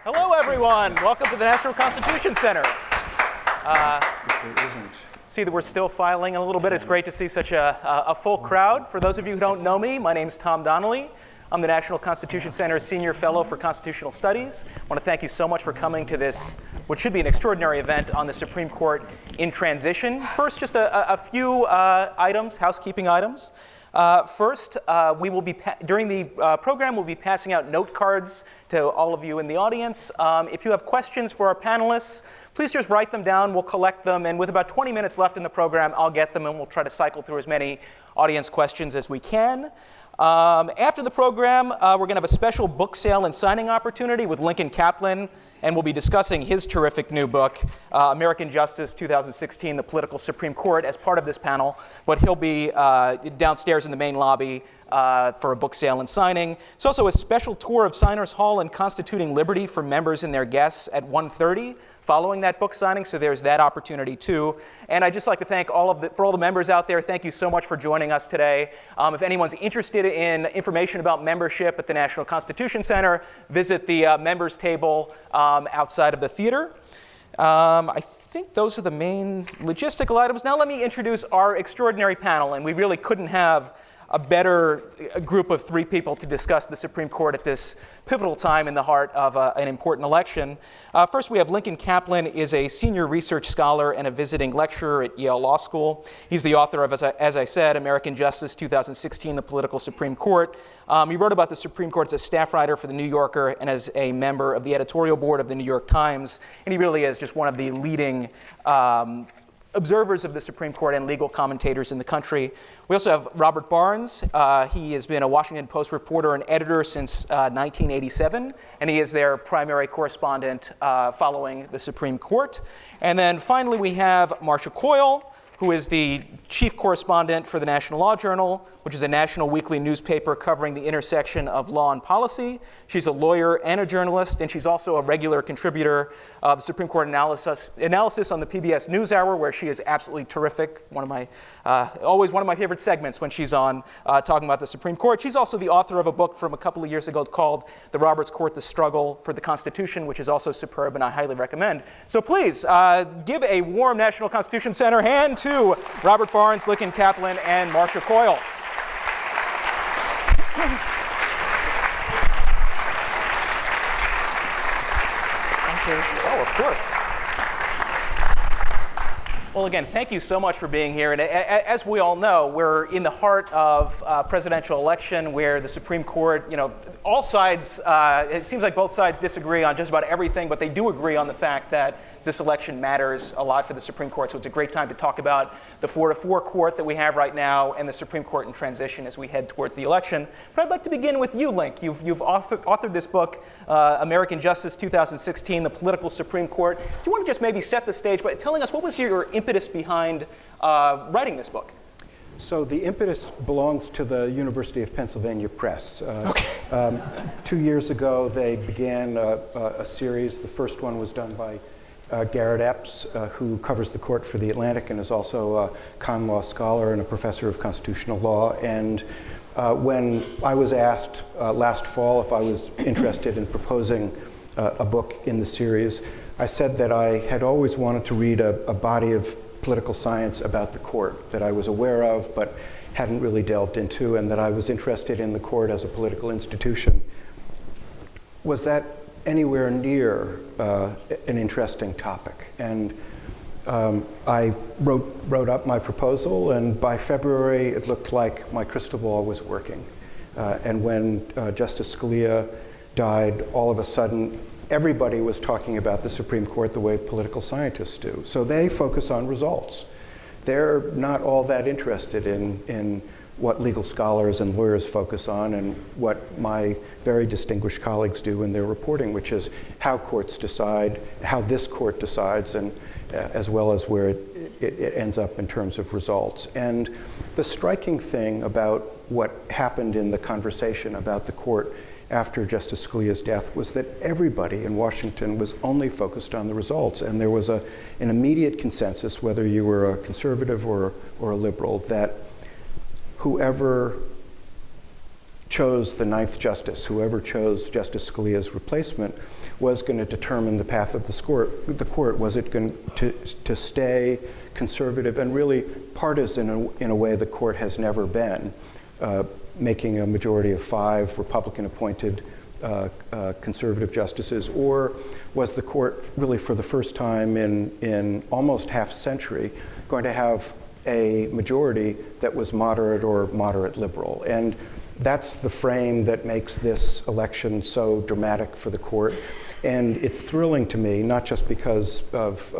Hello, everyone. Welcome to the National Constitution Center. See that we're still filing a little bit. It's great to see such a full crowd. For those of you who don't know me, my name's Tom Donnelly. I'm the National Constitution Center's Senior Fellow for Constitutional Studies. I want to thank you so much for coming to this, what should be an extraordinary event on the Supreme Court in transition. First, just a few items, housekeeping items. First, we will be during the program, we'll be passing out note cards to all of you in the audience. If you have questions for our panelists, please just write them down. We'll collect them, and with about 20 minutes left in the program, I'll get them, and we'll try to cycle through as many audience questions as we can. After the program, we're going to have a special book sale and signing opportunity with Lincoln Caplan, and we'll be discussing his terrific new book, American Justice 2016, The Political Supreme Court, as part of this panel. But he'll be downstairs in the main lobby for a book sale and signing. It's also a special tour of Signers Hall and Constituting Liberty for members and their guests at 1:30 following that book signing, so there's that opportunity too. And I'd just like to thank all the members out there. Thank you so much for joining us today. If anyone's interested in information about membership at the National Constitution Center, visit the members table outside of the theater. I think those are the main logistical items. Now let me introduce our extraordinary panel, and we really couldn't have a better group of three people to discuss the Supreme Court at this pivotal time in the heart of an important election. First, we have Lincoln Caplan, is a senior research scholar and a visiting lecturer at Yale Law School. He's the author of, as I said, American Justice 2016, The Political Supreme Court. He wrote about the Supreme Court as a staff writer for The New Yorker and as a member of the editorial board of The New York Times. And he really is just one of the leading observers of the Supreme Court and legal commentators in the country. We also have Robert Barnes. He has been a Washington Post reporter and editor since 1987, and he is their primary correspondent following the Supreme Court. And then finally we have Marcia Coyle, who is the chief correspondent for the National Law Journal, which is a national weekly newspaper covering the intersection of law and policy. She's a lawyer and a journalist, and she's also a regular contributor of the Supreme Court analysis on the PBS NewsHour, where she is absolutely terrific. Always one of my favorite segments when she's on talking about the Supreme Court. She's also the author of a book from a couple of years ago called The Roberts Court, The Struggle for the Constitution, which is also superb and I highly recommend. So please give a warm National Constitution Center hand to Robert Barnes, Lincoln Caplan, and Marcia Coyle. Thank you. Oh, of course. Well, again, thank you so much for being here. And as we all know, we're in the heart of a presidential election where the Supreme Court, all sides, it seems like both sides disagree on just about everything, but they do agree on the fact that this election matters a lot for the Supreme Court. So it's a great time to talk about the 4-4 court that we have right now and the Supreme Court in transition as we head towards the election. But I'd like to begin with you, Link. You've authored this book, American Justice 2016, The Political Supreme Court. Do you want to just maybe set the stage by telling us what was your impetus behind writing this book? So the impetus belongs to the University of Pennsylvania Press. 2 years ago, they began a series. The first one was done by Garrett Epps, who covers the court for The Atlantic and is also a con law scholar and a professor of constitutional law. And when I was asked last fall if I was interested in proposing a book in the series, I said that I had always wanted to read a body of political science about the court that I was aware of but hadn't really delved into, and that I was interested in the court as a political institution. Was that anywhere near an interesting topic? And I wrote up my proposal, and by February it looked like my crystal ball was working. And when Justice Scalia died, all of a sudden everybody was talking about the Supreme Court the way political scientists do. So they focus on results. They're not all that interested in what legal scholars and lawyers focus on and what my very distinguished colleagues do in their reporting, which is how courts decide, how this court decides, and as well as where it ends up in terms of results. And the striking thing about what happened in the conversation about the court after Justice Scalia's death was that everybody in Washington was only focused on the results. And there was an immediate consensus, whether you were a conservative or a liberal, that whoever chose the ninth justice, whoever chose Justice Scalia's replacement, was going to determine the path of the court. Was it going to stay conservative and really partisan in a way the court has never been, making a majority of 5 Republican-appointed conservative justices, or was the court really for the first time in almost half a century going to have a majority that was moderate or moderate liberal? And that's the frame that makes this election so dramatic for the court. And it's thrilling to me, not just because of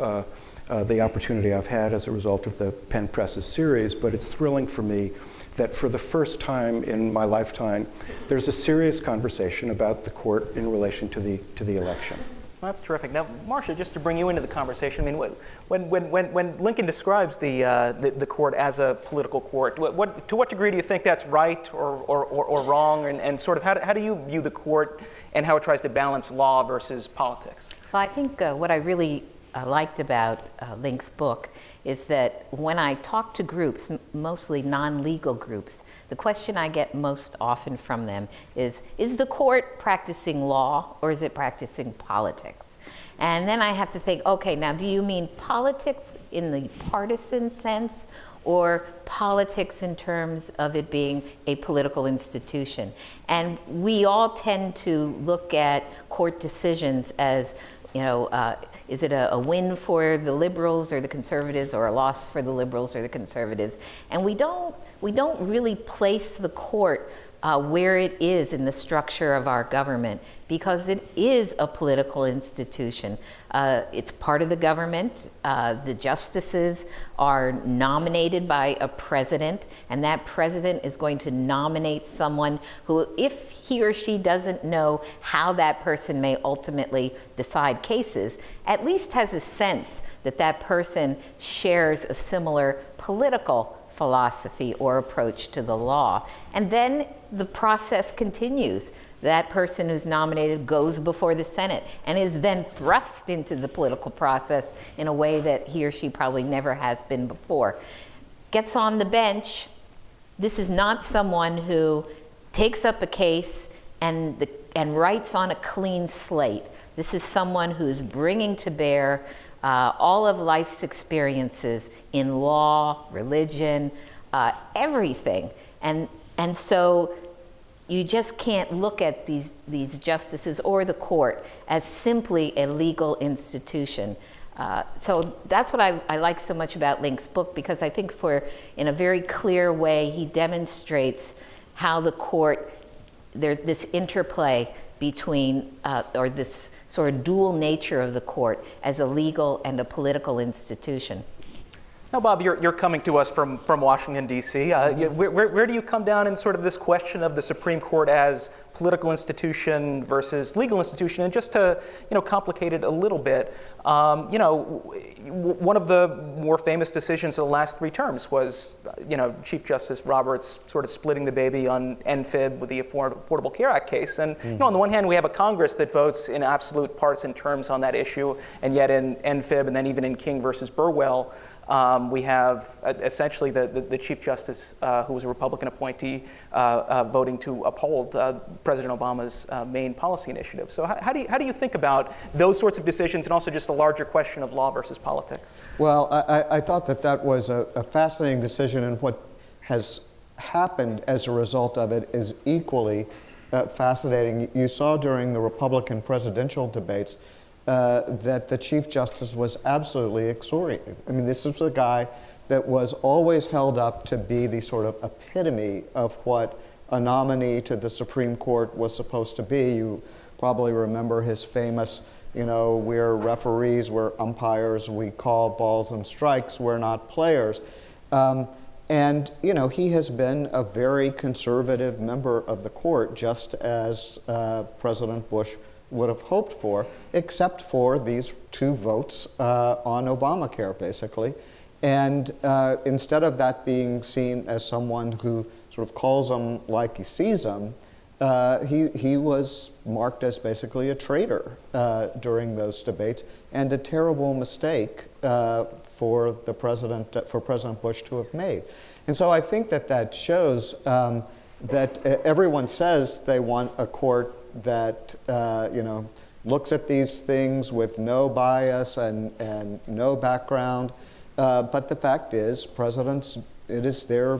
the opportunity I've had as a result of the Penn Press's series, but it's thrilling for me that for the first time in my lifetime, there's a serious conversation about the court in relation to the election. Well, that's terrific. Now, Marcia, just to bring you into the conversation, I mean, when Lincoln describes the court as a political court, to what degree do you think that's right or wrong, and sort of how do you view the court and how it tries to balance law versus politics? Well, I think what I really liked about Link's book is that when I talk to groups, mostly non-legal groups, the question I get most often from them is the court practicing law or is it practicing politics? And then I have to think, okay, now do you mean politics in the partisan sense or politics in terms of it being a political institution? And we all tend to look at court decisions as, is it a win for the liberals or the conservatives, or a loss for the liberals or the conservatives? And we don't really place the court where it is in the structure of our government, because it is a political institution. It's part of the government. The justices are nominated by a president, and that president is going to nominate someone who, if he or she doesn't know how that person may ultimately decide cases, at least has a sense that that person shares a similar political philosophy or approach to the law. And then the process continues. That person who's nominated goes before the Senate and is then thrust into the political process in a way that he or she probably never has been before. Gets on the bench. This is not someone who takes up a case and writes on a clean slate. This is someone who's bringing to bear all of life's experiences in law, religion, everything. And so you just can't look at these justices or the court as simply a legal institution. So that's what I like so much about Link's book, because I think in a very clear way, he demonstrates how the court, this interplay between, or this sort of dual nature of the court as a legal and a political institution. Now, Bob, you're coming to us from Washington, D.C. Where do you come down in sort of this question of the Supreme Court as political institution versus legal institution? And just to complicate it a little bit, one of the more famous decisions of the last 3 terms was Chief Justice Roberts sort of splitting the baby on NFIB with the Affordable Care Act case. And on the one hand, we have a Congress that votes in absolute partisan terms on that issue, and yet in NFIB and then even in King versus Burwell, we have essentially the Chief Justice, who was a Republican appointee, voting to uphold President Obama's main policy initiative. So how do you think about those sorts of decisions, and also just the larger question of law versus politics? Well, I thought that was a fascinating decision, and what has happened as a result of it is equally fascinating. You saw during the Republican presidential debates that the Chief Justice was absolutely excoriated. I mean, this was a guy that was always held up to be the sort of epitome of what a nominee to the Supreme Court was supposed to be. You probably remember his famous, we're referees, we're umpires, we call balls and strikes, we're not players. And he has been a very conservative member of the court, just as President Bush would have hoped for, except for these 2 votes on Obamacare, basically. And instead of that being seen as someone who sort of calls him like he sees him, he was marked as basically a traitor during those debates, and a terrible mistake for President Bush to have made. And so I think that shows that everyone says they want a court that looks at these things with no bias and no background. But the fact is, presidents, it is their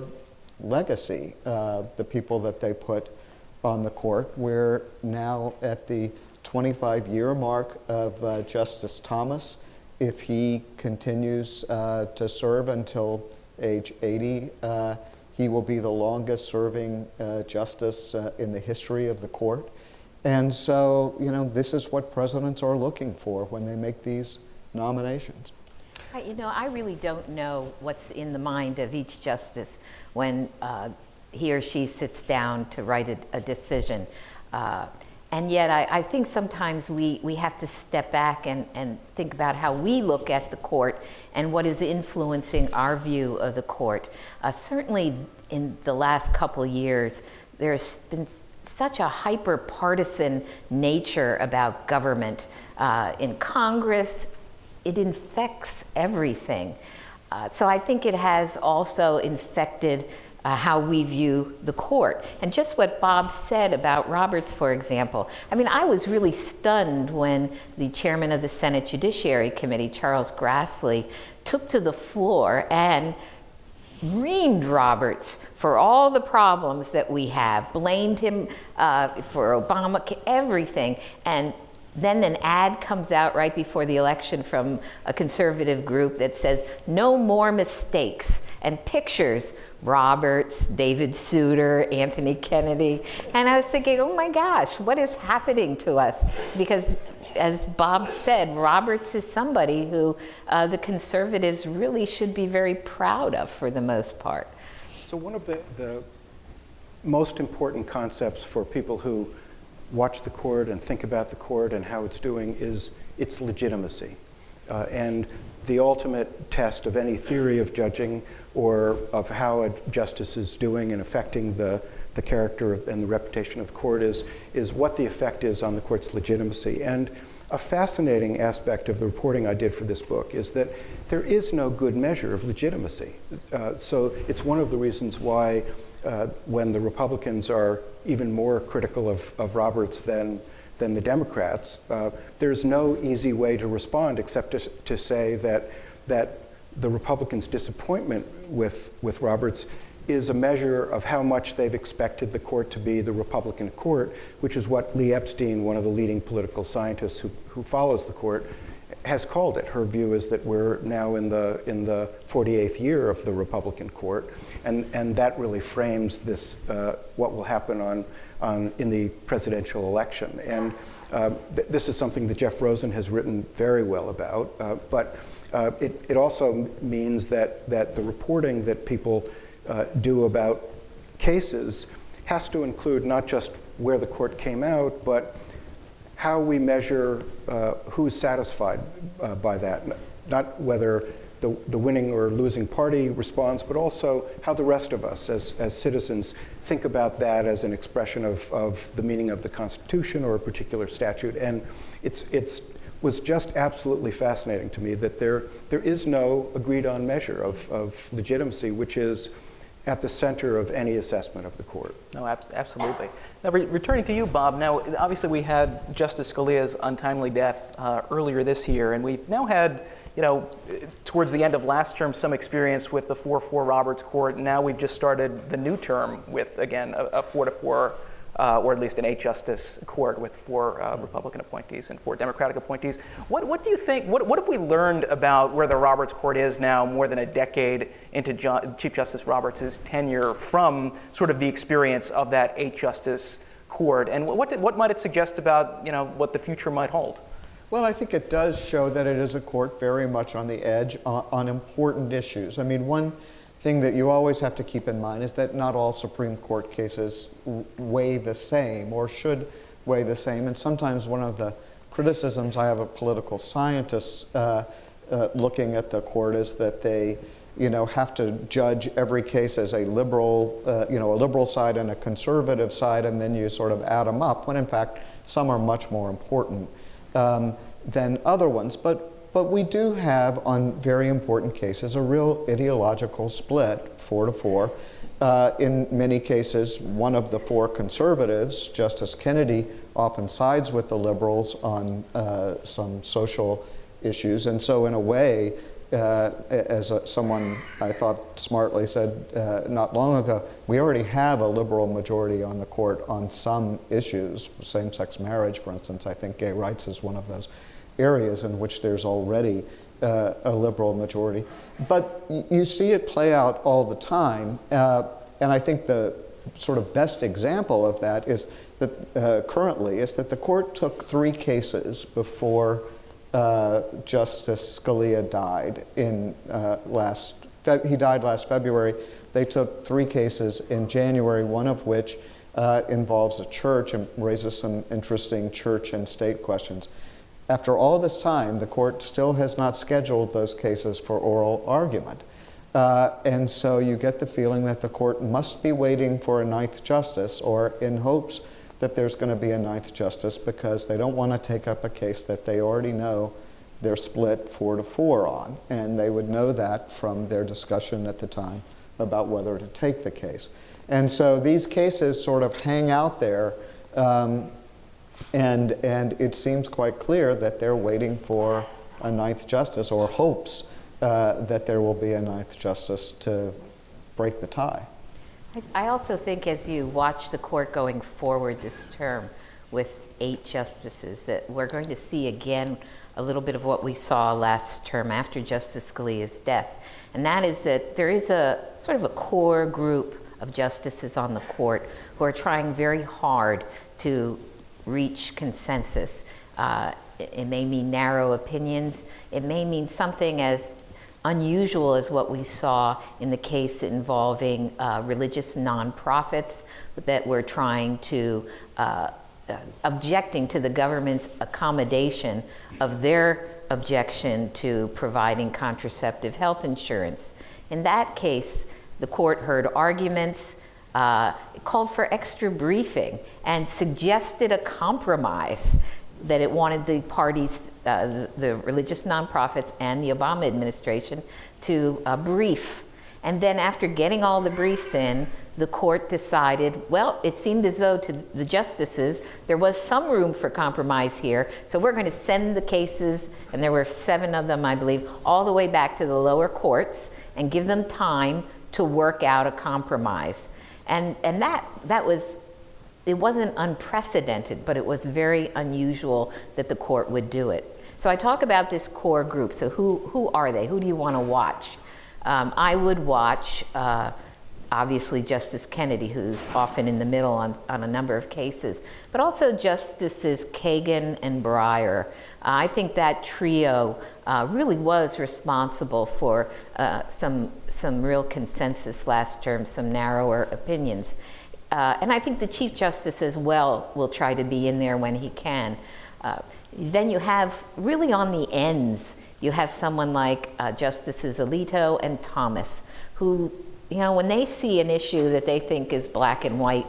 legacy, the people that they put on the court. We're now at the 25-year mark of Justice Thomas. If he continues to serve until age 80, he will be the longest serving justice in the history of the court. And so, this is what presidents are looking for when they make these nominations. I really don't know what's in the mind of each justice when he or she sits down to write a decision. And yet I think sometimes we have to step back and think about how we look at the court and what is influencing our view of the court. Certainly in the last couple years, there's been such a hyper-partisan nature about government. In Congress, it infects everything. So I think it has also infected how we view the court. And just what Bob said about Roberts, for example. I was really stunned when the chairman of the Senate Judiciary Committee, Charles Grassley, took to the floor and reamed Roberts for all the problems that we have, blamed him for Obama, everything. And then an ad comes out right before the election from a conservative group that says, "No more mistakes," and pictures Roberts, David Souter, Anthony Kennedy. And I was thinking, oh my gosh, what is happening to us? Because as Bob said, Roberts is somebody who the conservatives really should be very proud of for the most part. So one of the most important concepts for people who watch the court and think about the court and how it's doing is its legitimacy. And the ultimate test of any theory of judging or of how a justice is doing and affecting the character and the reputation of the court is what the effect is on the court's legitimacy. And a fascinating aspect of the reporting I did for this book is that there is no good measure of legitimacy. So it's one of the reasons why when the Republicans are even more critical of Roberts than the Democrats, there's no easy way to respond except to say that the Republicans' disappointment with Roberts is a measure of how much they've expected the court to be the Republican court, which is what Lee Epstein, one of the leading political scientists who follows the court, has called it. Her view is that we're now in the 48th year of the Republican court, and that really frames this what will happen in the presidential election. And this is something that Jeff Rosen has written very well about, but it also means that the reporting that people do about cases has to include not just where the court came out, but how we measure who's satisfied by that. Not whether the winning or losing party responds, but also how the rest of us as citizens think about that as an expression of the meaning of the Constitution or a particular statute. And it was just absolutely fascinating to me that there is no agreed on measure of legitimacy, which is at the center of any assessment of the court. No, absolutely. Now, returning to you, Bob, now, obviously we had Justice Scalia's untimely death earlier this year, and we've now had, towards the end of last term, some experience with the 4-4 Roberts Court, and now we've just started the new term with, again, a 4-4, or at least an 8-justice court with 4 Republican appointees and 4 Democratic appointees. What do you think, what have we learned about where the Roberts Court is now more than a decade into Chief Justice Roberts' tenure from sort of the experience of that 8-justice court? And what might it suggest about, what the future might hold? Well, I think it does show that it is a court very much on the edge on important issues. I mean, one thing that you always have to keep in mind is that not all Supreme Court cases weigh the same or should weigh the same. And sometimes one of the criticisms I have of political scientists looking at the court is that they have to judge every case as a liberal side and a conservative side, and then you sort of add them up, when in fact some are much more important than other ones. But we do have, on very important cases, a real ideological split, 4-4, In many cases, one of the four conservatives, Justice Kennedy, often sides with the liberals on some social issues. And so in a way, someone I thought smartly said not long ago, we already have a liberal majority on the court on some issues, same-sex marriage, for instance. I think gay rights is one of those areas in which there's already a liberal majority. But you see it play out all the time, and I think the sort of best example of that is that currently is that the court took 3 cases before Justice Scalia died he died last February. They took 3 cases in January, one of which involves a church and raises some interesting church and state questions. After all this time, the court still has not scheduled those cases for oral argument. And so you get the feeling that the court must be waiting for a 9th justice, or in hopes that there's going to be a 9th justice, because they don't want to take up a case that they already know they're split 4-4 on. And they would know that from their discussion at the time about whether to take the case. And so these cases sort of hang out there, and it seems quite clear that they're waiting for a 9th justice, or hopes that there will be a 9th justice to break the tie. I also think as you watch the court going forward this term with 8 justices, that we're going to see again a little bit of what we saw last term after Justice Scalia's death. And that is that there is a sort of a core group of justices on the court who are trying very hard to reach consensus. It may mean narrow opinions. It may mean something as unusual as what we saw in the case involving religious nonprofits that were trying to, objecting to the government's accommodation of their objection to providing contraceptive health insurance. In that case, the court heard arguments, called for extra briefing, and suggested a compromise that it wanted the parties, the religious nonprofits and the Obama administration, to brief. And then after getting all the briefs in, the court decided, well, it seemed as though to the justices there was some room for compromise here, so we're going to send the cases, and there were 7 of them, I believe, all the way back to the lower courts and give them time to work out a compromise. And that was, it wasn't unprecedented, but it was very unusual that the court would do it. So I talk about this core group. So who are they? Who do you want to watch? I would watch, obviously, Justice Kennedy, who's often in the middle on a number of cases, but also Justices Kagan and Breyer. I think that trio really was responsible for some real consensus last term, some narrower opinions. And I think the Chief Justice as well will try to be in there when he can. Then you have, really on the ends, you have someone like Justices Alito and Thomas, who, you know, when they see an issue that they think is black and white,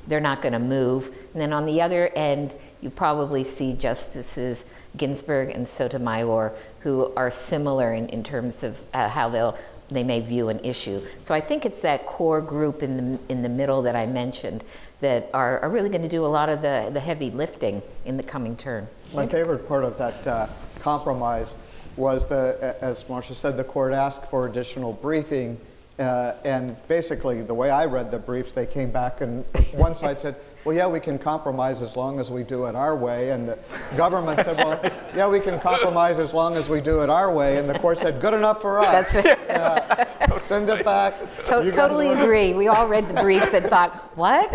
they're not going to move. And then on the other end, you probably see Justices Ginsburg and Sotomayor, who are similar in terms of how they may view an issue. So I think it's that core group in the middle that I mentioned that are really going to do a lot of the heavy lifting in the coming term. My favorite part of that compromise was, as Marcia said, the court asked for additional briefing, and basically the way I read the briefs, they came back and one side said, well, yeah, we can compromise as long as we do it our way, and the government said, well, yeah, we can compromise as long as we do it our way, and the court said, good enough for us. That's it. Send it back. Totally agree. We all read the briefs and thought, what?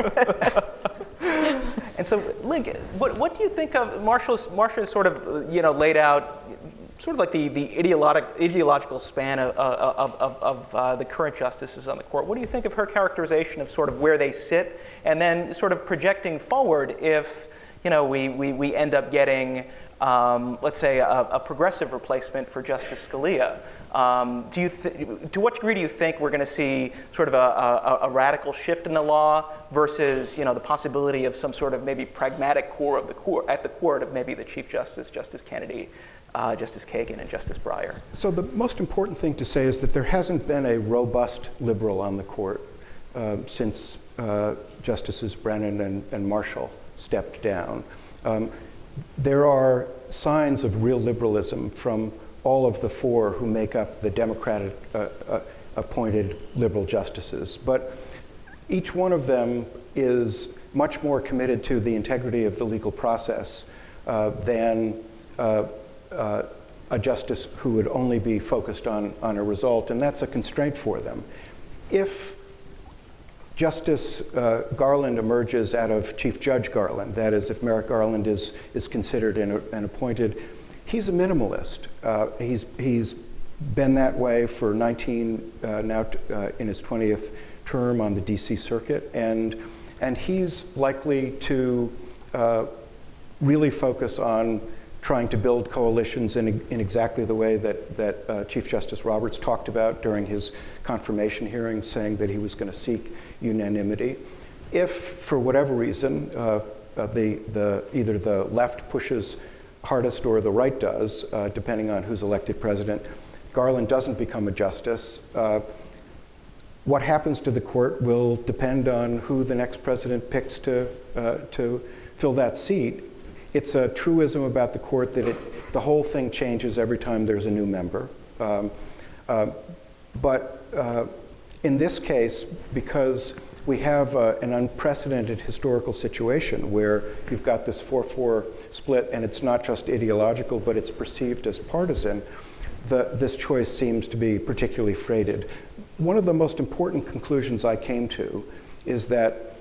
And so, Link, what do you think of Marcia sort of, laid out sort of like the ideological span of the current justices on the court. What do you think of her characterization of sort of where they sit, and then sort of projecting forward if we end up getting, let's say, a progressive replacement for Justice Scalia? To what degree do you think we're going to see sort of a radical shift in the law versus the possibility of some sort of maybe pragmatic core of the court at the court of maybe the Chief Justice, Justice Kennedy, Justice Kagan, and Justice Breyer? So the most important thing to say is that there hasn't been a robust liberal on the court since Justices Brennan and Marshall stepped down. There are signs of real liberalism from all of the four who make up the Democratic appointed liberal justices, but each one of them is much more committed to the integrity of the legal process than a justice who would only be focused on a result, and that's a constraint for them. If Justice Garland emerges out of Chief Judge Garland, that is, if Merrick Garland is considered and appointed, he's a minimalist. He's been that way for 19, now in his 20th term on the DC Circuit, and he's likely to really focus on trying to build coalitions in exactly the way that Chief Justice Roberts talked about during his confirmation hearing, saying that he was going to seek unanimity. If, for whatever reason, either the left pushes hardest or the right does, depending on who's elected president, Garland doesn't become a justice, what happens to the court will depend on who the next president picks to fill that seat. It's a truism about the court that the whole thing changes every time there's a new member. But in this case, because we have an unprecedented historical situation where you've got this 4-4 split, and it's not just ideological, but it's perceived as partisan, this choice seems to be particularly freighted. One of the most important conclusions I came to is that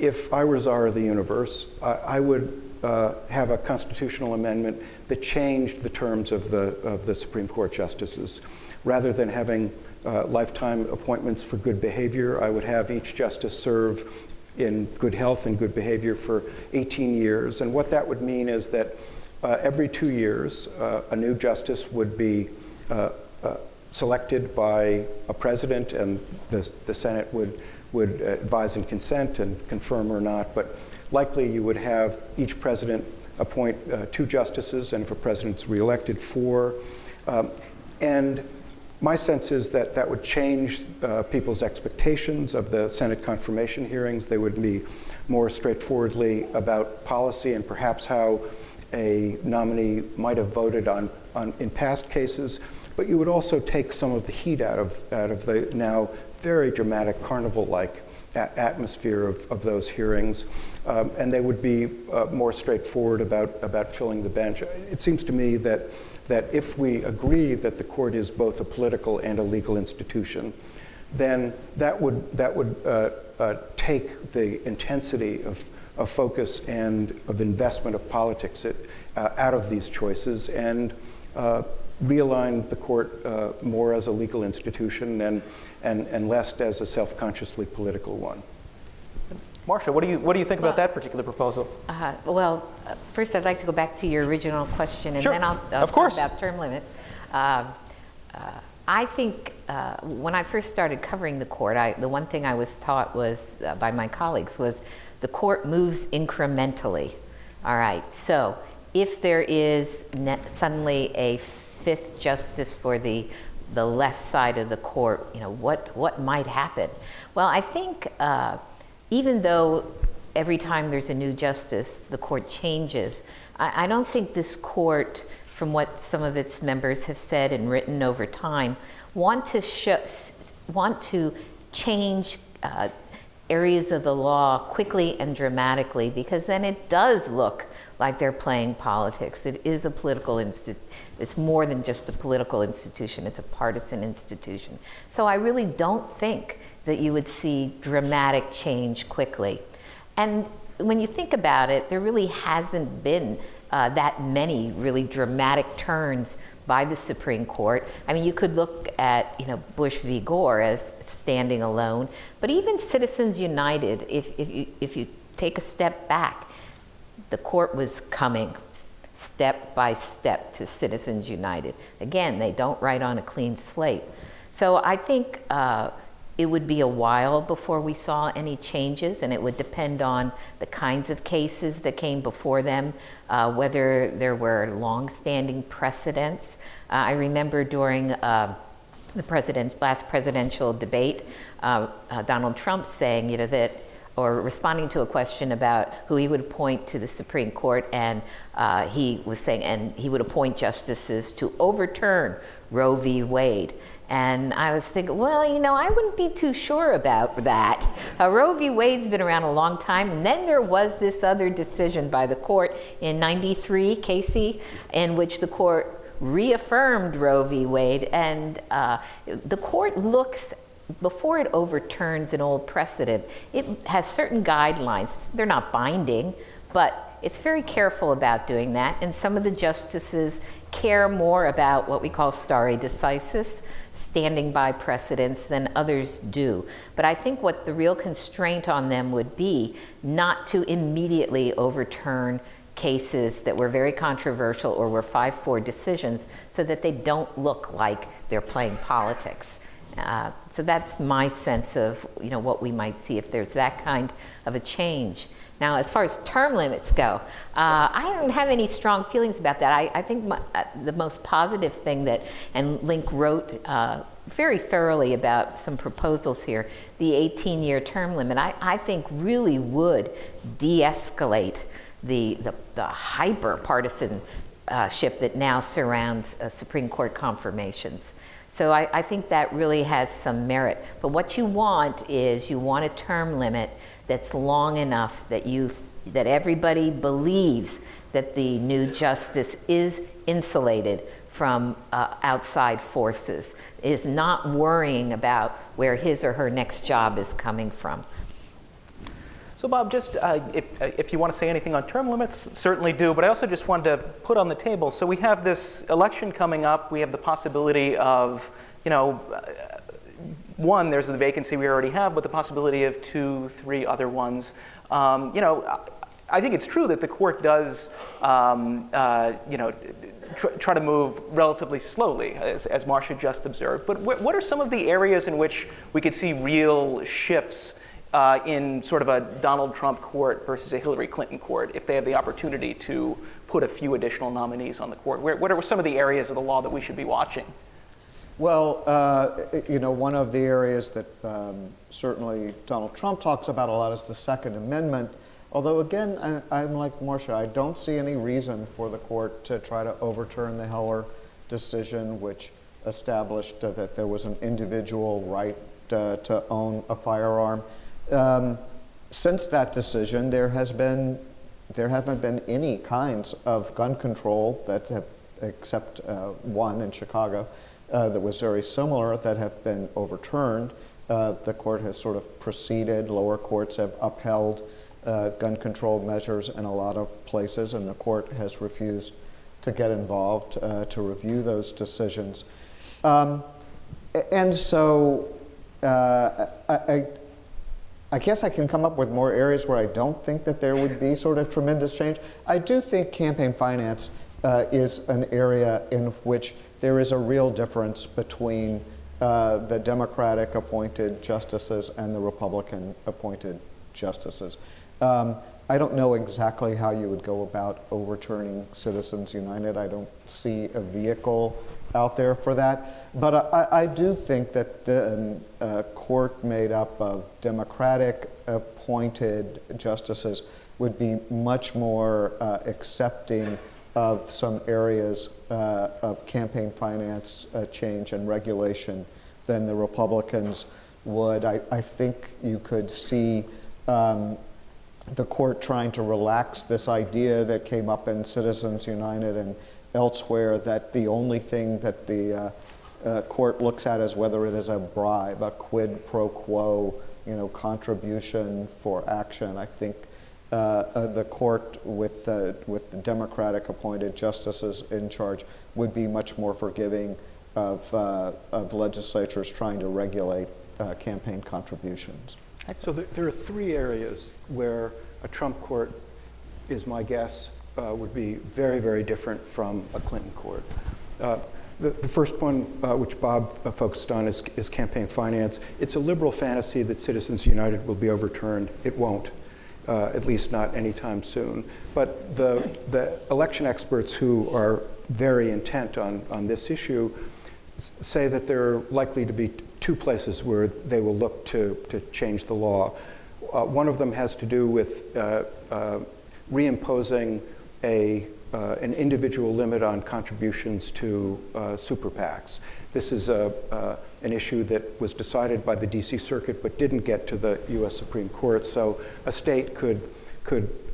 if I were czar of the universe, I would have a constitutional amendment that changed the terms of the Supreme Court justices. Rather than having lifetime appointments for good behavior, I would have each justice serve in good health and good behavior for 18 years. And what that would mean is that every 2 years, a new justice would be selected by a president, and the Senate would advise and consent and confirm or not. But likely you would have each president appoint 2 justices, and if a president's reelected, 4. And my sense is that that would change people's expectations of the Senate confirmation hearings. They would be more straightforwardly about policy and perhaps how a nominee might have voted on in past cases. But you would also take some of the heat out of the now very dramatic carnival-like atmosphere of those hearings, and they would be more straightforward about filling the bench. It seems to me that if we agree that the court is both a political and a legal institution, then that would take the intensity of focus and of investment of politics out of these choices and realign the court more as a legal institution and less as a self-consciously political one. Marcia, what do you think about that particular proposal? First I'd like to go back to your original question, and Sure. then I'll Of talk course. about term limits. I think when I first started covering the court, the one thing I was taught was by my colleagues was the court moves incrementally. All right, so if there is suddenly a 5th justice for the left side of the court, what might happen? Well, I think even though every time there's a new justice, the court changes, I don't think this court, from what some of its members have said and written over time, want to change areas of the law quickly and dramatically, because then it does look like they're playing politics. It is a political it's more than just a political institution, it's a partisan institution. So I really don't think that you would see dramatic change quickly. And when you think about it, there really hasn't been that many really dramatic turns by the Supreme Court. I mean, you could look at Bush v. Gore as standing alone, but even Citizens United, if you take a step back, the court was coming step by step to Citizens United. Again, they don't write on a clean slate. So I think it would be a while before we saw any changes, and it would depend on the kinds of cases that came before them, whether there were long-standing precedents. I remember during the last presidential debate, Donald Trump saying, that, or responding to a question about who he would appoint to the Supreme Court, and he was saying, and he would appoint justices to overturn Roe v. Wade. And I was thinking, well, I wouldn't be too sure about that. Roe v. Wade's been around a long time, and then there was this other decision by the court in '93, Casey, in which the court reaffirmed Roe v. Wade, and the court looks, before it overturns an old precedent, it has certain guidelines. They're not binding, but it's very careful about doing that, and some of the justices care more about what we call stare decisis, standing by precedents, than others do. But I think what the real constraint on them would be not to immediately overturn cases that were very controversial or were 5-4 decisions, so that they don't look like they're playing politics. So that's my sense of what we might see if there's that kind of a change. Now, as far as term limits go, I don't have any strong feelings about that. I think the most positive thing that, and Link wrote very thoroughly about some proposals here, the 18-year term limit, I think really would de-escalate the hyper-partisanship that now surrounds Supreme Court confirmations. So I think that really has some merit. But what you want is a term limit that's long enough that everybody believes that the new justice is insulated from outside forces, is not worrying about where his or her next job is coming from. So Bob, just if you want to say anything on term limits, certainly do, but I also just wanted to put on the table, so we have this election coming up, we have the possibility of, one, there's the vacancy we already have, but the possibility of 2, 3 other ones. I think it's true that the court does, try to move relatively slowly, as Marcia just observed, but what are some of the areas in which we could see real shifts in sort of a Donald Trump court versus a Hillary Clinton court, if they have the opportunity to put a few additional nominees on the court? What are some of the areas of the law that we should be watching? Well, one of the areas that certainly Donald Trump talks about a lot is the Second Amendment. Although, again, I'm like Marcia, I don't see any reason for the court to try to overturn the Heller decision, which established that there was an individual right to own a firearm. Since that decision, there haven't been any kinds of gun control that have, except one in Chicago, that was very similar, that have been overturned. The court has sort of proceeded. Lower courts have upheld gun control measures in a lot of places, and the court has refused to get involved to review those decisions. And so I guess I can come up with more areas where I don't think that there would be sort of tremendous change. I do think campaign finance is an area in which there is a real difference between the Democratic appointed justices and the Republican appointed justices. I don't know exactly how you would go about overturning Citizens United. I don't see a vehicle out there for that. But I do think that the court made up of Democratic appointed justices would be much more accepting of some areas of campaign finance change and regulation than the Republicans would. I think you could see the court trying to relax this idea that came up in Citizens United and elsewhere, that the only thing that the court looks at is whether it is a bribe, a quid pro quo, contribution for action. I think the court with the Democratic appointed justices in charge would be much more forgiving of legislatures trying to regulate campaign contributions. So there are 3 areas where a Trump court, is my guess, would be very, very different from a Clinton court. The first one, which Bob focused on, is campaign finance. It's a liberal fantasy that Citizens United will be overturned. It won't, at least not anytime soon. But the election experts who are very intent on this issue say that there are likely to be two places where they will look to change the law. One of them has to do with reimposing an individual limit on contributions to super PACs. This is an issue that was decided by the DC Circuit but didn't get to the US Supreme Court. So a state could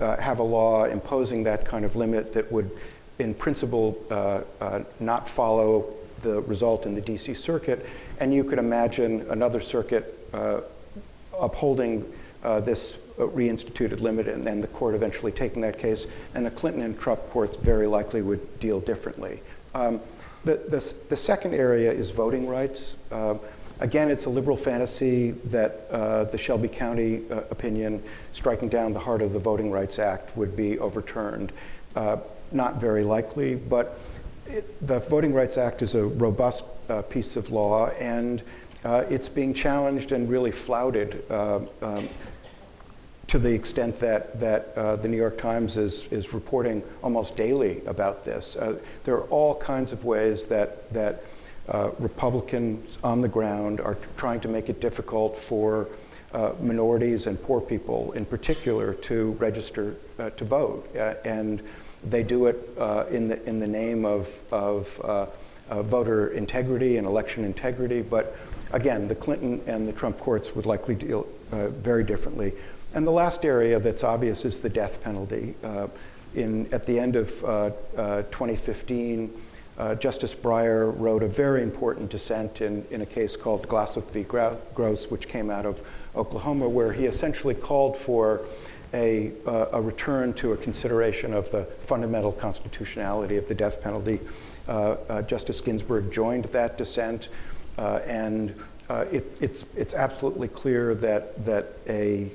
have a law imposing that kind of limit that would, in principle, not follow the result in the DC Circuit. And you could imagine another circuit upholding this reinstituted limit, and then the court eventually taking that case, and the Clinton and Trump courts very likely would deal differently. The second area is voting rights. Again, it's a liberal fantasy that the Shelby County opinion striking down the heart of the Voting Rights Act would be overturned. Not very likely, but the Voting Rights Act is a robust piece of law, and it's being challenged and really flouted to the extent that the New York Times is reporting almost daily about this. There are all kinds of ways that Republicans on the ground are trying to make it difficult for minorities and poor people in particular to register to vote. And they do it in the name of voter integrity and election integrity. But again, the Clinton and the Trump courts would likely deal very differently. And the last area that's obvious is the death penalty. At the end of 2015, Justice Breyer wrote a very important dissent in a case called Glossop v. Gross, which came out of Oklahoma, where he essentially called for a return to a consideration of the fundamental constitutionality of the death penalty. Justice Ginsburg joined that dissent, and it's absolutely clear that a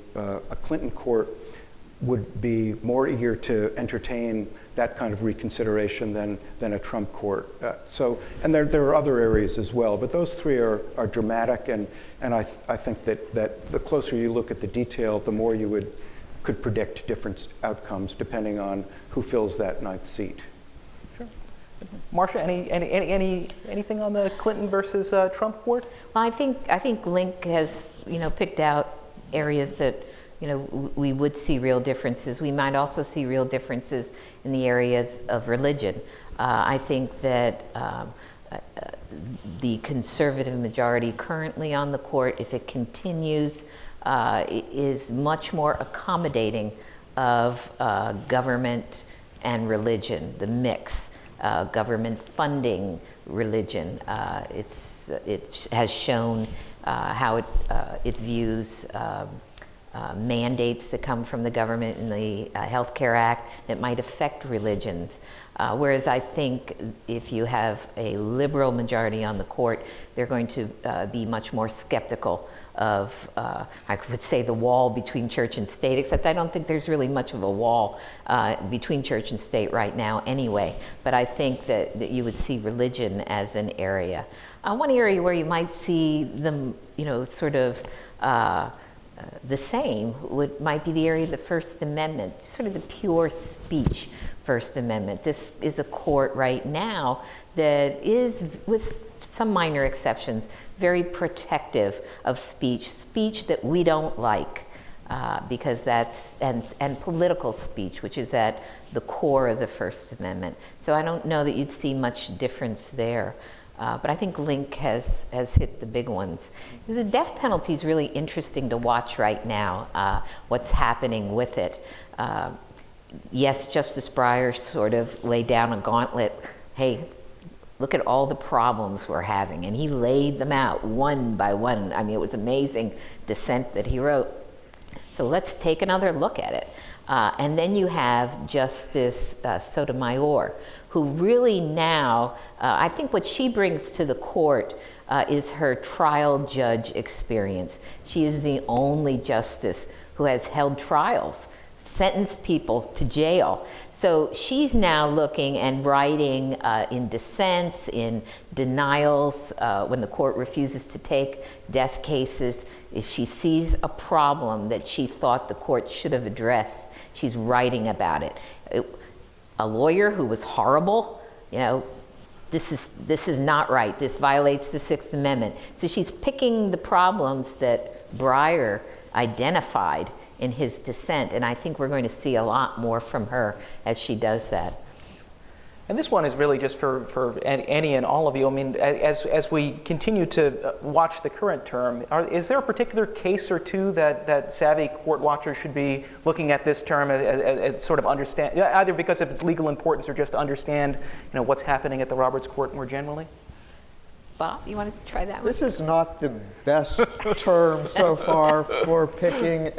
Clinton court would be more eager to entertain that kind of reconsideration than a Trump court. And there are other areas as well, but those three are dramatic, and I think that the closer you look at the detail, the more you could predict different outcomes depending on who fills that ninth seat. Marcia, anything on the Clinton versus Trump court? Well, I think Link has picked out areas that we would see real differences. We might also see real differences in the areas of religion. I think that the conservative majority currently on the court, if it continues, is much more accommodating of government and religion, the mix. Government funding religion. It has shown how it views mandates that come from the government in the Health Care Act that might affect religions. Whereas I think if you have a liberal majority on the court, they're going to be much more skeptical of, I would say, the wall between church and state, except I don't think there's really much of a wall between church and state right now anyway. But I think that you would see religion as an area. One area where you might see them, sort of the same might be the area of the First Amendment, sort of the pure speech First Amendment. This is a court right now that is, with some minor exceptions, very protective of speech that we don't like, because that's, and political speech, which is at the core of the First Amendment. So I don't know that you'd see much difference there. But I think Link has hit the big ones. The death penalty is really interesting to watch right now, what's happening with it. Yes, Justice Breyer sort of laid down a gauntlet. Hey, look at all the problems we're having. And he laid them out one by one. I mean, it was amazing dissent that he wrote. So let's take another look at it. And then you have Justice Sotomayor, who really now, I think what she brings to the court is her trial judge experience. She is the only justice who has held trials, sentenced people to jail. So she's now looking and writing in dissents, in denials, when the court refuses to take death cases. If she sees a problem that she thought the court should have addressed, she's writing about it. A lawyer who was horrible, this is not right. This violates the Sixth Amendment. So she's picking the problems that Breyer identified in his dissent, and I think we're going to see a lot more from her as she does that. And this one is really just for any and all of you. I mean, as we continue to watch the current term, is there a particular case or two that savvy court watchers should be looking at this term as sort of understand, either because of its legal importance or just to understand, what's happening at the Roberts Court more generally? Bob, you want to try that one? This is not the best term so far for picking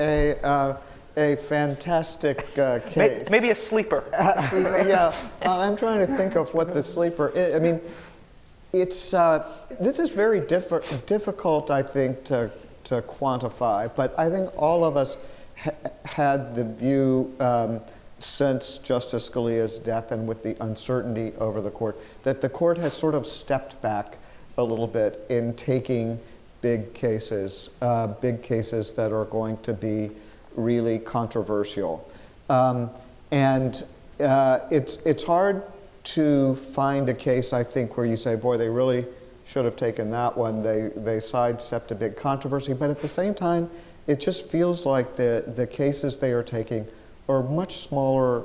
a fantastic case. Maybe a sleeper. Yeah, I'm trying to think of what the sleeper is. I mean, it's this is very difficult, I think, to quantify. But I think all of us had the view since Justice Scalia's death and with the uncertainty over the court that the court has sort of stepped back a little bit in taking big cases that are going to be really controversial. And it's hard to find a case, I think, where you say, boy, they really should have taken that one. They sidestepped a big controversy. But at the same time, it just feels like the cases they are taking are much smaller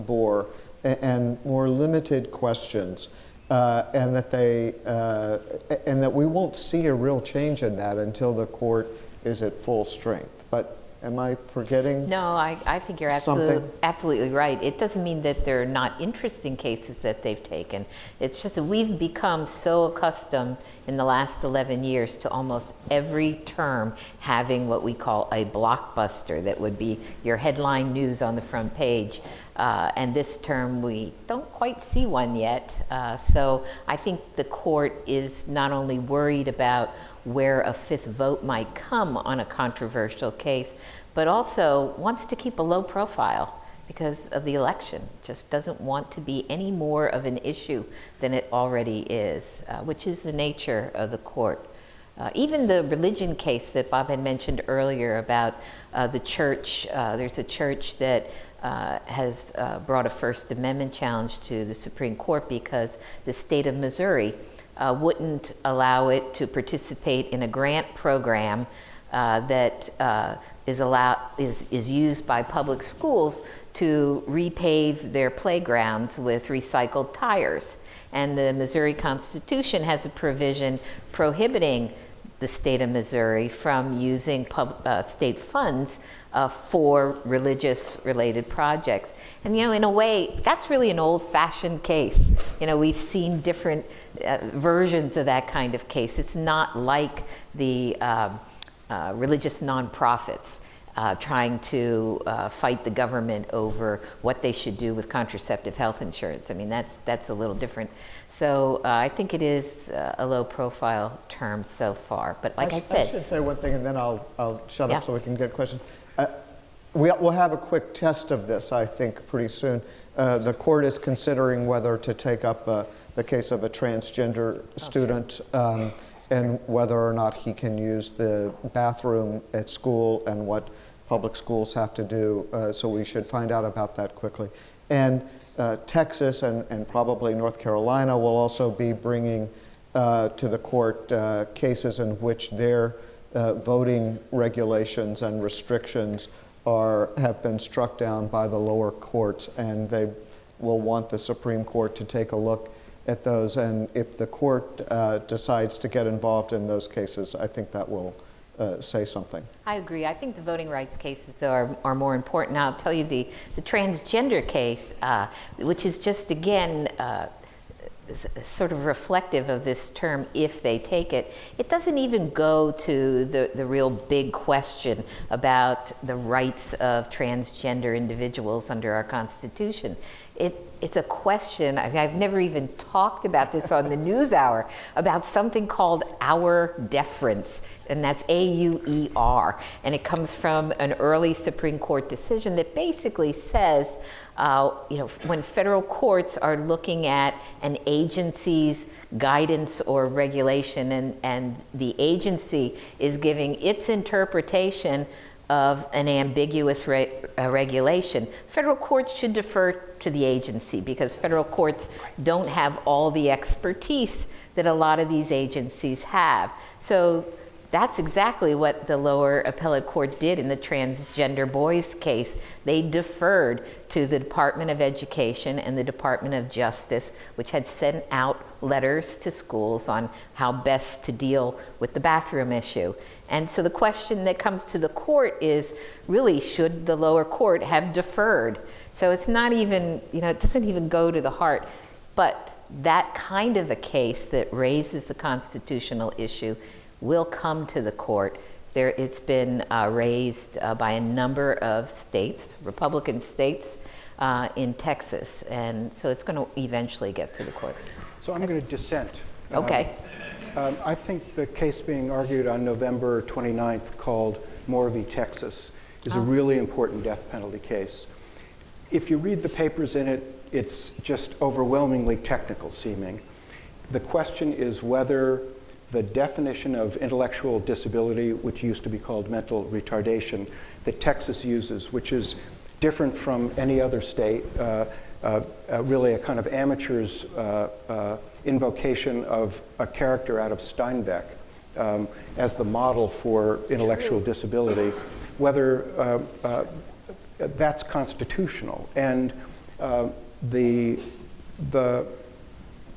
bore and more limited questions. And that we won't see a real change in that until the court is at full strength. But am I forgetting? No, I think you're absolutely right. It doesn't mean that they're not interesting cases that they've taken. It's just that we've become so accustomed in the last 11 years to almost every term having what we call a blockbuster that would be your headline news on the front page. And this term, we don't quite see one yet. So I think the court is not only worried about where a fifth vote might come on a controversial case, but also wants to keep a low profile because of the election. Just doesn't want to be any more of an issue than it already is, which is the nature of the court. Even the religion case that Bob had mentioned earlier about the church, there's a church that has brought a First Amendment challenge to the Supreme Court because the state of Missouri wouldn't allow it to participate in a grant program that is used by public schools to repave their playgrounds with recycled tires. And the Missouri Constitution has a provision prohibiting the state of Missouri from using state funds for religious-related projects. And in a way, that's really an old-fashioned case. We've seen different versions of that kind of case. It's not like the religious nonprofits trying to fight the government over what they should do with contraceptive health insurance. I mean, that's a little different. So I think it is a low-profile term so far. But like I said, I should say one thing, and then I'll shut up so we can get questions. We'll have a quick test of this, I think, pretty soon. The court is considering whether to take up the case of a transgender student and whether or not he can use the bathroom at school and what public schools have to do. So we should find out about that quickly. And Texas and probably North Carolina will also be bringing to the court cases in which their voting regulations and restrictions have been struck down by the lower courts, and they will want the Supreme Court to take a look at those. And if the court decides to get involved in those cases, I think that will say something. I agree. I think the voting rights cases are more important. Now, I'll tell you the transgender case, which is just, again, sort of reflective of this term, if they take it. It doesn't even go to the real big question about the rights of transgender individuals under our Constitution. It's a question, I've never even talked about this on the NewsHour, about something called our deference, and that's AUER. And it comes from an early Supreme Court decision that basically says, when federal courts are looking at an agency's guidance or regulation and the agency is giving its interpretation, of an ambiguous regulation, federal courts should defer to the agency because federal courts don't have all the expertise that a lot of these agencies have. So that's exactly what the lower appellate court did in the transgender boys case. They deferred to the Department of Education and the Department of Justice, which had sent out letters to schools on how best to deal with the bathroom issue. And so the question that comes to the court is, really, should the lower court have deferred? So it's not even, it doesn't even go to the heart. But that kind of a case that raises the constitutional issue will come to the court. It's been raised by a number of states, Republican states in Texas, and so it's going to eventually get to the court. So I'm going to dissent. Okay. I think the case being argued on November 29th, called Moore v. Texas, is a really important death penalty case. If you read the papers in it, it's just overwhelmingly technical seeming. The question is whether the definition of intellectual disability, which used to be called mental retardation, that Texas uses, which is different from any other state, really a kind of amateur's invocation of a character out of Steinbeck as the model for intellectual disability, whether that's constitutional. And this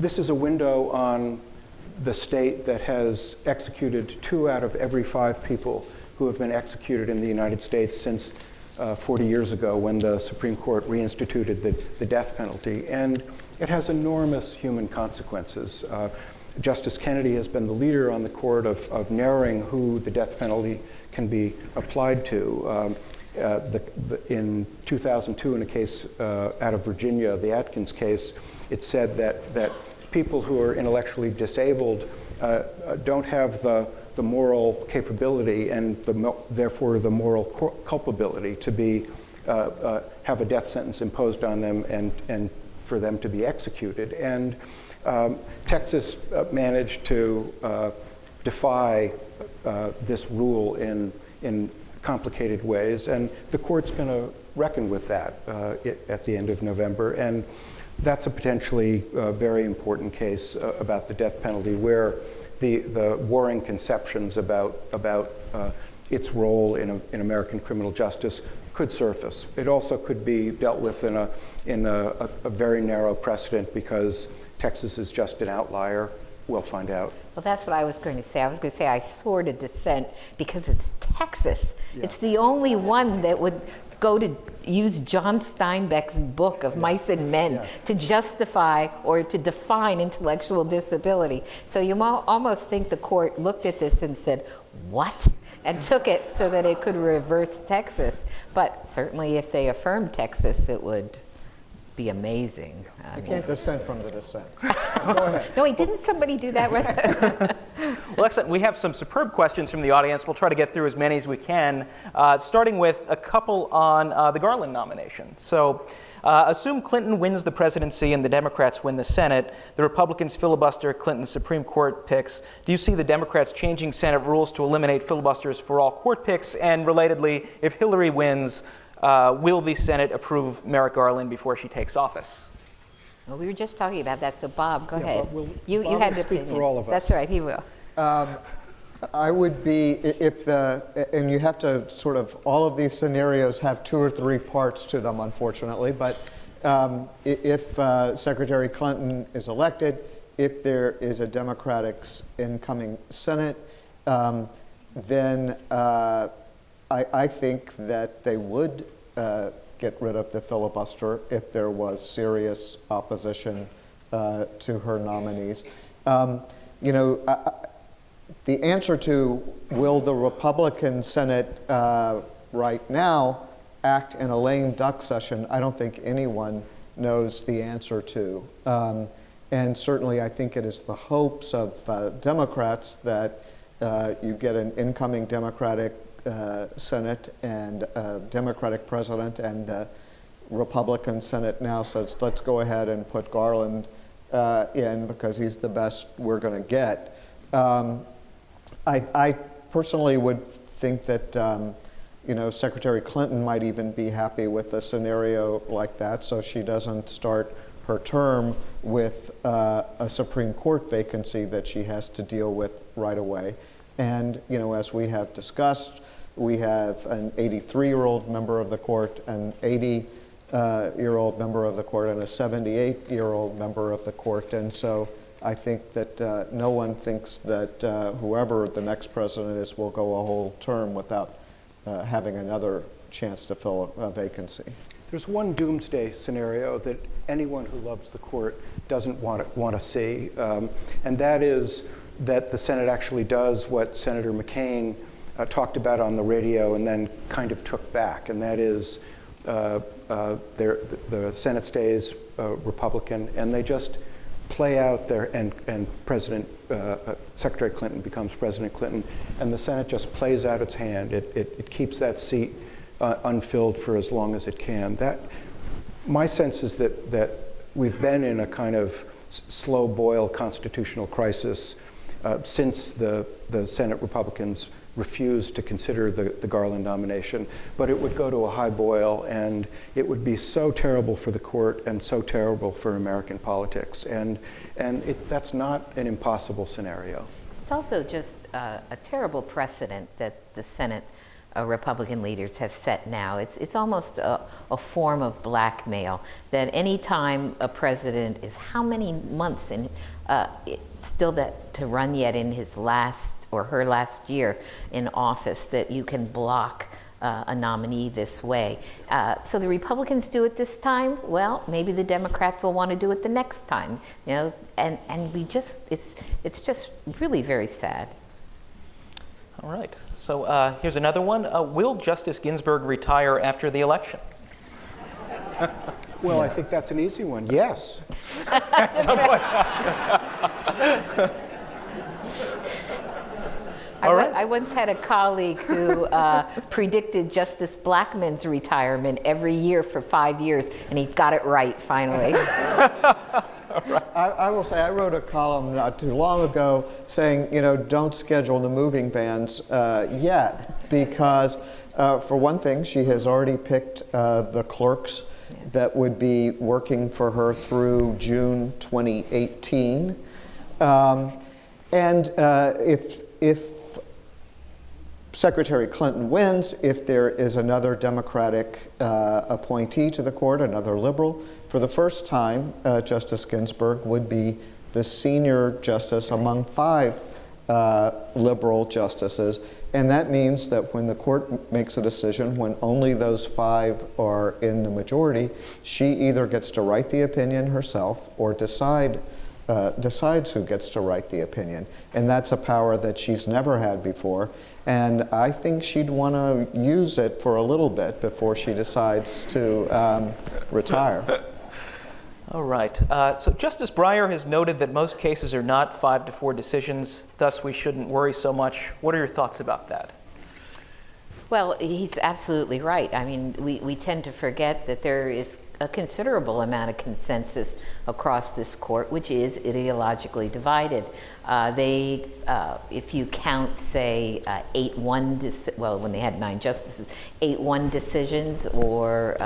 is a window on the state that has executed 2 out of every 5 people who have been executed in the United States since 40 years ago when the Supreme Court reinstituted the death penalty. And it has enormous human consequences. Justice Kennedy has been the leader on the court of narrowing who the death penalty can be applied to. In 2002, in a case out of Virginia, the Atkins case, it said that people who are intellectually disabled don't have the moral capability and therefore the moral culpability to have a death sentence imposed on them and for them to be executed. And Texas managed to defy this rule in complicated ways, and the court's going to reckon with that at the end of November. And that's a potentially very important case about the death penalty, where the warring conceptions about its role in American criminal justice could surface. It also could be dealt with in a very narrow precedent because Texas is just an outlier. We'll find out. Well, that's what I was going to say. I was going to say I sort of dissent because it's Texas. Yeah. It's the only one that would go to use John Steinbeck's book of Mice and Men to justify or to define intellectual disability. So you almost think the court looked at this and said, what? And took it so that it could reverse Texas. But certainly if they affirmed Texas, it would be amazing. You can't dissent from the dissent. Go ahead. No, wait, didn't somebody do that? Well, excellent. We have some superb questions from the audience. We'll try to get through as many as we can, starting with a couple on the Garland nomination. So assume Clinton wins the presidency and the Democrats win the Senate. The Republicans filibuster Clinton's Supreme Court picks. Do you see the Democrats changing Senate rules to eliminate filibusters for all court picks? And relatedly, if Hillary wins, will the Senate approve Merrick Garland before she takes office? Well, we were just talking about that, so Bob, go ahead. Bob you had to speak for all of us. That's right, he will. I would be, and you have to sort of, all of these scenarios have 2 or 3 parts to them, unfortunately, but if Secretary Clinton is elected, if there is a Democratic incoming Senate, then I think that they would get rid of the filibuster if there was serious opposition to her nominees. The answer to will the Republican Senate right now act in a lame duck session, I don't think anyone knows the answer to. And certainly I think it is the hopes of Democrats that you get an incoming Democratic Senate and a Democratic president, and the Republican Senate now says, let's go ahead and put Garland in because he's the best we're going to get. I personally would think that Secretary Clinton might even be happy with a scenario like that, so she doesn't start her term with a Supreme Court vacancy that she has to deal with right away. And, as we have discussed, we have an 83-year-old member of the court, an 80-year-old member of the court, and a 78-year-old member of the court. And so I think that no one thinks that whoever the next president is will go a whole term without having another chance to fill a vacancy. There's one doomsday scenario that anyone who loves the court doesn't want to see, and that is that the Senate actually does what Senator McCain talked about on the radio and then kind of took back, and that is the Senate stays Republican, and they just play out their, and Secretary Clinton becomes President Clinton, and the Senate just plays out its hand. It keeps that seat unfilled for as long as it can. My sense is that we've been in a kind of slow boil constitutional crisis since the Senate Republicans refused to consider the Garland nomination, but it would go to a high boil, and it would be so terrible for the court and so terrible for American politics, and that's not an impossible scenario. It's also just a terrible precedent that the Senate Republican leaders have set now. It's almost a form of blackmail that any time a president is how many months in still to run yet in his last or her last year in office, that you can block a nominee this way. So the Republicans do it this time. Well, maybe the Democrats will want to do it the next time. And we just it's just really very sad. All right. So here's another one. Will Justice Ginsburg retire after the election? Well, I think that's an easy one. Yes. I once had a colleague who predicted Justice Blackmun's retirement every year for 5 years, and he got it right finally. I will say I wrote a column not too long ago saying, don't schedule the moving bans yet, because for one thing, she has already picked the clerks that would be working for her through June 2018. And if Secretary Clinton wins, if there is another Democratic appointee to the court, another liberal, for the first time, Justice Ginsburg would be the senior justice among 5 liberal justices. And that means that when the court makes a decision, when only those 5 are in the majority, she either gets to write the opinion herself or decides who gets to write the opinion. And that's a power that she's never had before. And I think she'd want to use it for a little bit before she decides to retire. All right. So Justice Breyer has noted that most cases are not 5-4 decisions, thus we shouldn't worry so much. What are your thoughts about that? Well, he's absolutely right. I mean, we tend to forget that there is a considerable amount of consensus across this court, which is ideologically divided. If you count, say, 8-1, when they had 9 justices, 8-1 decisions or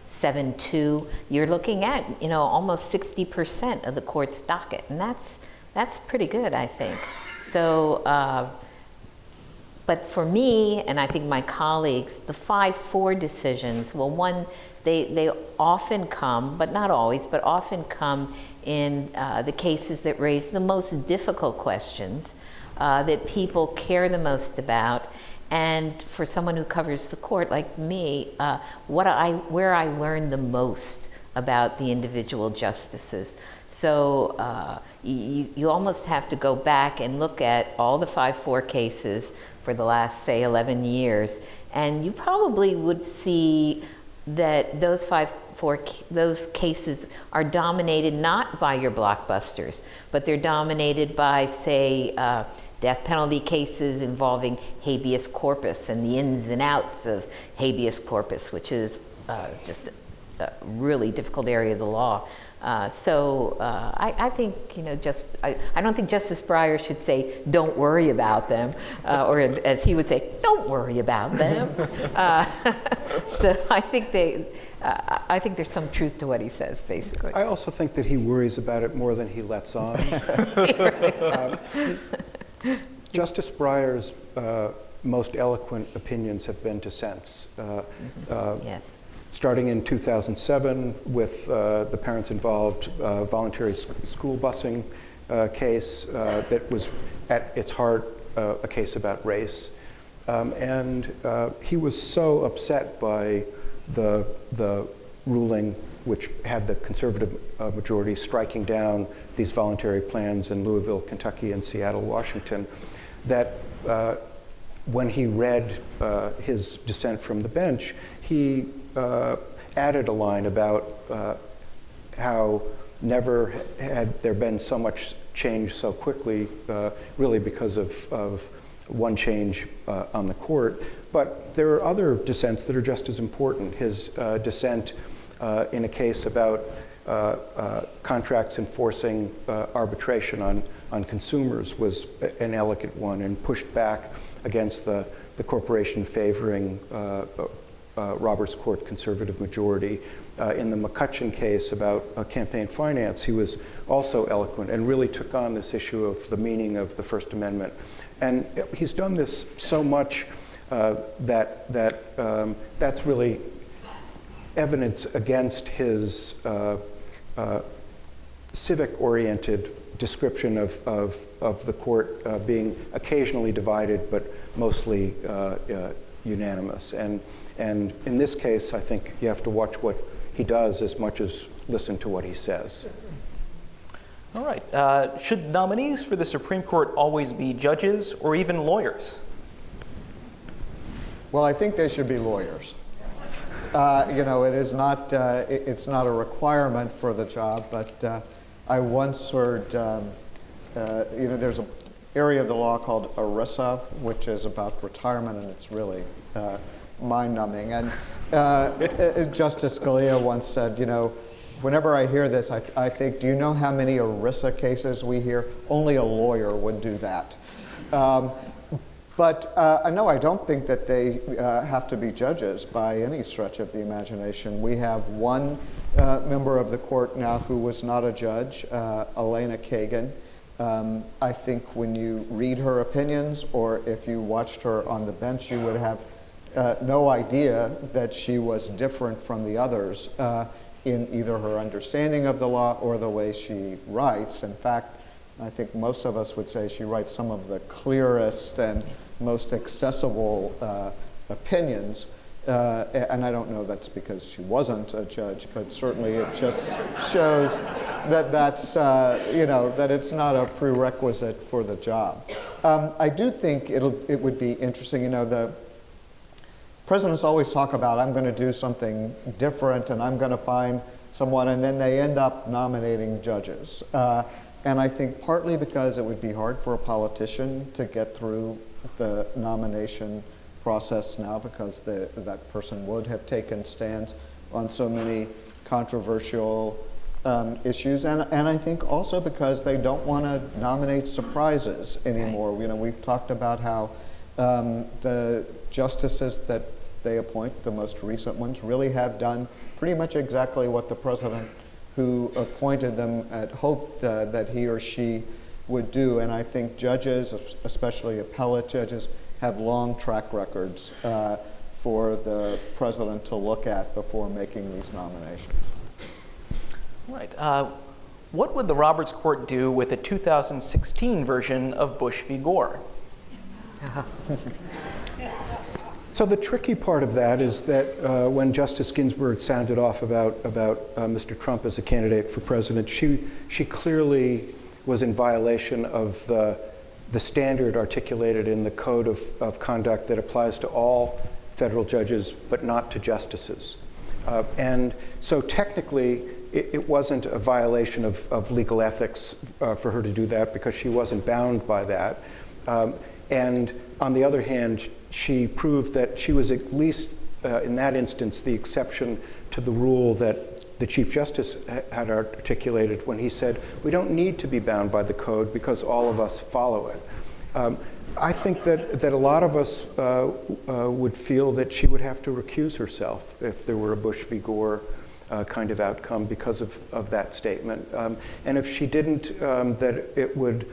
7-2, you're looking at, almost 60% of the court's docket, and that's pretty good, I think. So. But for me, and I think my colleagues, the 5-4 decisions, well, one, they often come, but not always, but often come in the cases that raise the most difficult questions that people care the most about. And for someone who covers the court like me, where I learn the most about the individual justices. So you almost have to go back and look at all the 5-4 cases for the last, say, 11 years, and you probably would see that those 5-4 those cases are dominated not by your blockbusters, but they're dominated by, say, death penalty cases involving habeas corpus and the ins and outs of habeas corpus, which is just really difficult area of the law. So I think, I don't think Justice Breyer should say, don't worry about them, or as he would say, don't worry about them. So I think there's some truth to what he says, basically. I also think that he worries about it more than he lets on. Justice Breyer's most eloquent opinions have been dissents. Yes. Starting in 2007 with the parents involved voluntary school busing case that was at its heart a case about race. And he was so upset by the ruling which had the conservative majority striking down these voluntary plans in Louisville, Kentucky and Seattle, Washington, that when he read his dissent from the bench, he added a line about how never had there been so much change so quickly, really because of one change on the court. But there are other dissents that are just as important. His dissent in a case about contracts enforcing arbitration on consumers was an elegant one and pushed back against the corporation favoring Roberts Court conservative majority. In the McCutcheon case about campaign finance, he was also eloquent and really took on this issue of the meaning of the First Amendment. And he's done this so much that's really evidence against his civic-oriented description of the court being occasionally divided but mostly unanimous. And in this case, I think you have to watch what he does as much as listen to what he says. All right. Should nominees for the Supreme Court always be judges or even lawyers? Well, I think they should be lawyers. It is not, it's not a requirement for the job, but I once heard, there's an area of the law called ERISA, which is about retirement, and it's really mind-numbing. And Justice Scalia once said, whenever I hear this, I think, do you know how many ERISA cases we hear? Only a lawyer would do that. But no, I don't think that they have to be judges by any stretch of the imagination. We have one member of the court now who was not a judge, Elena Kagan. I think when you read her opinions, or if you watched her on the bench, you would have no idea that she was different from the others in either her understanding of the law or the way she writes. In fact, I think most of us would say she writes some of the clearest and most accessible opinions. And I don't know that's because she wasn't a judge, but certainly it just shows that that it's not a prerequisite for the job. I do think it would be interesting. The presidents always talk about, I'm going to do something different and I'm going to find someone, and then they end up nominating judges. And I think partly because it would be hard for a politician to get through the nomination process now, because that person would have taken stands on so many controversial issues, and I think also because they don't want to nominate surprises anymore. We've talked about how the justices that they appoint, the most recent ones, really have done pretty much exactly what the president who appointed them had hoped that he or she would do. And I think judges, especially appellate judges, have long track records for the president to look at before making these nominations. Right. What would the Roberts Court do with a 2016 version of Bush v. Gore? So the tricky part of that is that when Justice Ginsburg sounded off about Mr. Trump as a candidate for president, she clearly was in violation of the standard articulated in the code of conduct that applies to all federal judges, but not to justices. And so technically, it wasn't a violation of legal ethics for her to do that, because she wasn't bound by that. And on the other hand, she proved that she was at least, in that instance, the exception to the rule that the Chief Justice had articulated when he said, we don't need to be bound by the code because all of us follow it. I think that a lot of us would feel that she would have to recuse herself if there were a Bush v. Gore kind of outcome because of that statement. And if she didn't, that it would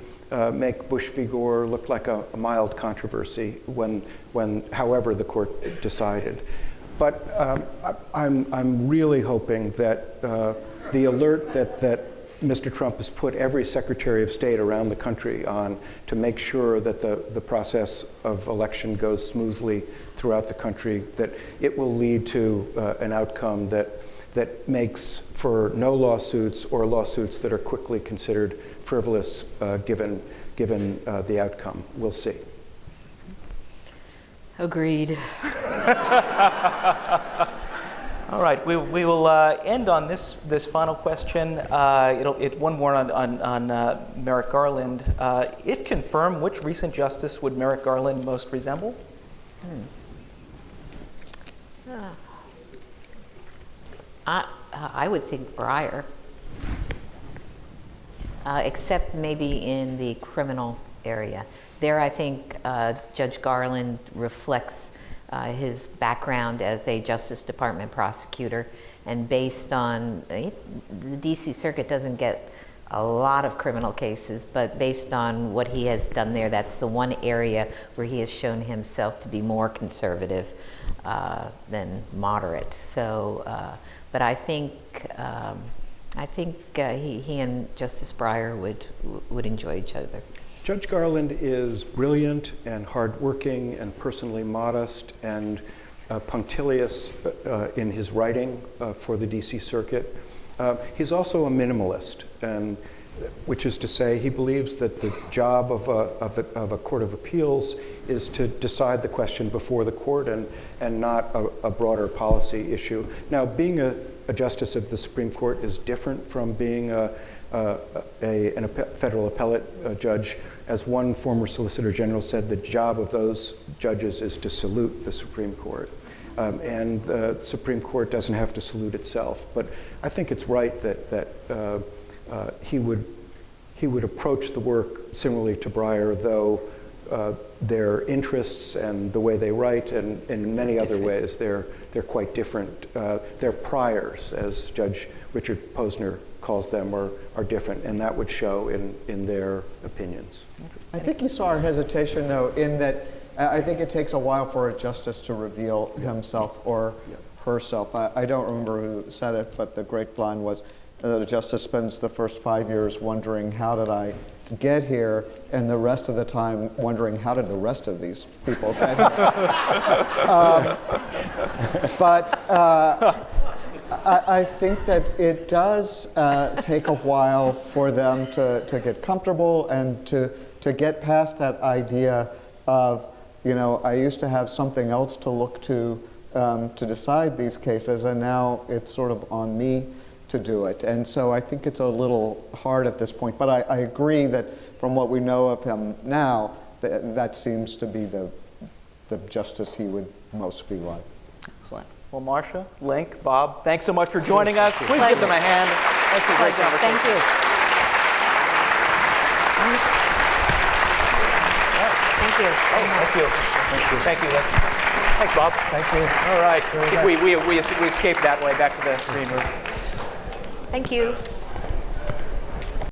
make Bush v. Gore look like a mild controversy however the court decided. But I'm really hoping that the alert that Mr. Trump has put every Secretary of State around the country on to make sure that the process of election goes smoothly throughout the country, that it will lead to an outcome that makes for no lawsuits or lawsuits that are quickly considered frivolous given the outcome. We'll see. Agreed. All right, we will end on this final question. One more on Merrick Garland. If confirmed, which recent justice would Merrick Garland most resemble? I would think Breyer, except maybe in the criminal area. There, I think Judge Garland reflects his background as a Justice Department prosecutor, and based on, the DC Circuit doesn't get a lot of criminal cases, but based on what he has done there, that's the one area where he has shown himself to be more conservative than moderate. So, but I think he and Justice Breyer would enjoy each other. Judge Garland is brilliant and hardworking and personally modest and punctilious in his writing for the DC Circuit. He's also a minimalist, which is to say he believes that the job of a court of appeals is to decide the question before the court and not a broader policy issue. Now, being a justice of the Supreme Court is different from being a federal appellate judge. As one former Solicitor General said, the job of those judges is to salute the Supreme Court. And the Supreme Court doesn't have to salute itself. But I think it's right that he would approach the work similarly to Breyer, though their interests and the way they write and in many other ways, they're quite different. Their priors, as Judge Richard Posner calls them, are different, and that would show in their opinions. I think you saw our hesitation, though, in that I think it takes a while for a justice to reveal himself or herself. I don't remember who said it, but the great line was the justice spends the first 5 years wondering, how did I get here, and the rest of the time wondering, how did the rest of these people get here? But I think that it does take a while for them to get comfortable and to get past that idea of, I used to have something else to look to decide these cases, and now it's sort of on me to do it. And so I think it's a little hard at this point. But I agree that from what we know of him now, that seems to be the justice he would most be like. Excellent. Well, Marcia, Link, Bob, thanks so much for joining us. Please give them a hand. Thanks for a great conversation. Thank you. Thank you. Thank you. Thank you, Link. Thanks, Bob. Thank you. All right. I think we escaped that way back to the green room. Thank you.